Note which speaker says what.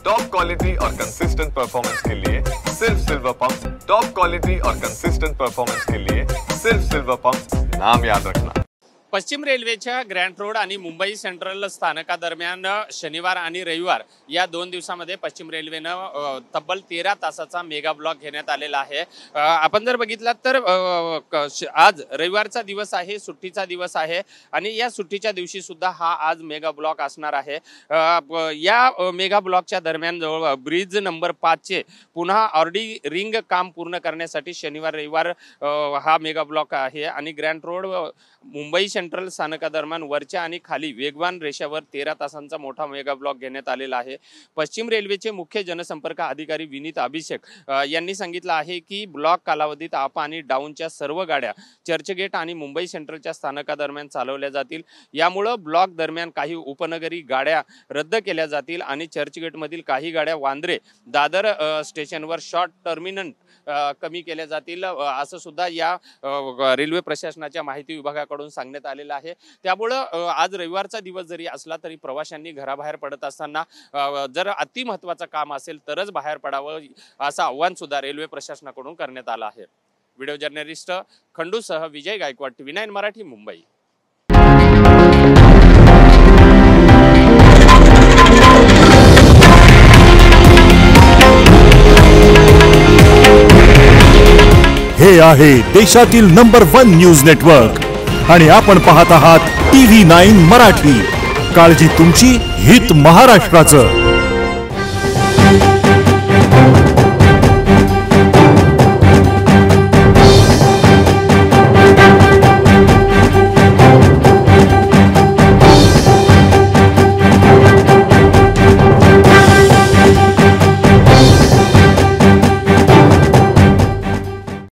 Speaker 1: Top quality और consistent performance के लिए सिर्फ सिल्वर पंप। टॉप क्वालिटी और कंसिस्टेंट परफॉर्मेंस के लिए सिर्फ सिल्वर पंप, नाम याद रखना।
Speaker 2: पश्चिम रेल्वेच्या ग्रँड रोड आणि मुंबई सेंट्रल स्थानकादरम्यान शनिवार आणि रविवार या 2 दिवसांमध्ये पश्चिम रेल्वेनं तब्बल 13 तासाचा मेगा ब्लॉक घेण्यात आलेला आहे। आपण जर बघितलात तर आज रविवारचा दिवस आहे, सुट्टीचा दिवस आहे आणि या सुट्टीच्या दिवशी सुद्धा हा आज मेगा ब्लॉक असणार आहे। या मेगा ब्लॉकच्या दरम्यान जवळ ब्रिज नंबर 5 चे पुन्हा ऑर्डी रिंग काम पूर्ण करण्यासाठी शनिवार रविवार हा मेगा ब्लॉक आहे आणि ग्रँड रोड मुंबई सेंट्रल स्थानकादरम्यान वरच्या आणि खाली वेगवान रेषावर 13 तासांचा मोठा मेगा ब्लॉक घेण्यात आलेला आहे। पश्चिम रेल्वेचे मुख्य जनसंपर्क अधिकारी विनीत अभिषेक यांनी सांगितलं आहे की ब्लॉक कालावधीत अप आणि डाऊनच्या सर्व गाड्या चर्चगेट आणि मुंबई सेंट्रलच्या स्थानकादरम्यान चालवल्या जातील। यामुळे ब्लॉक दरम्यान काही उपनगरी गाड्या रद्द केल्या जातील आणि चर्चगेटमधील काही गाड्या वांद्रे दादर स्टेशनवर शॉर्ट टर्मिनंट कमी केल्या जातील असं सुद्धा या रेल्वे प्रशासनाच्या माहिती विभागाकडून सांगण्यात आलेलं आहे। त्यामुळे आज रविवारचा दिवस जरी असला तरी प्रवाशांनी घराबाहेर पडत असताना जर अति महत्त्वाचं काम असेल तरच बाहेर पडावं असं आव्हान सुद्धा रेल्वे प्रशासनाकडून करण्यात आलं आहे। व्हिडिओ जर्नलिस्ट खंडूसह विजय गायकवाड, TV9 मराठी, मुंबई।
Speaker 3: हे आहे देशातील नंबर 1 न्यूज नेटवर्क आणि आपण पाहत आहात TV9 मराठी। काळजी तुमची, हित महाराष्ट्राचं।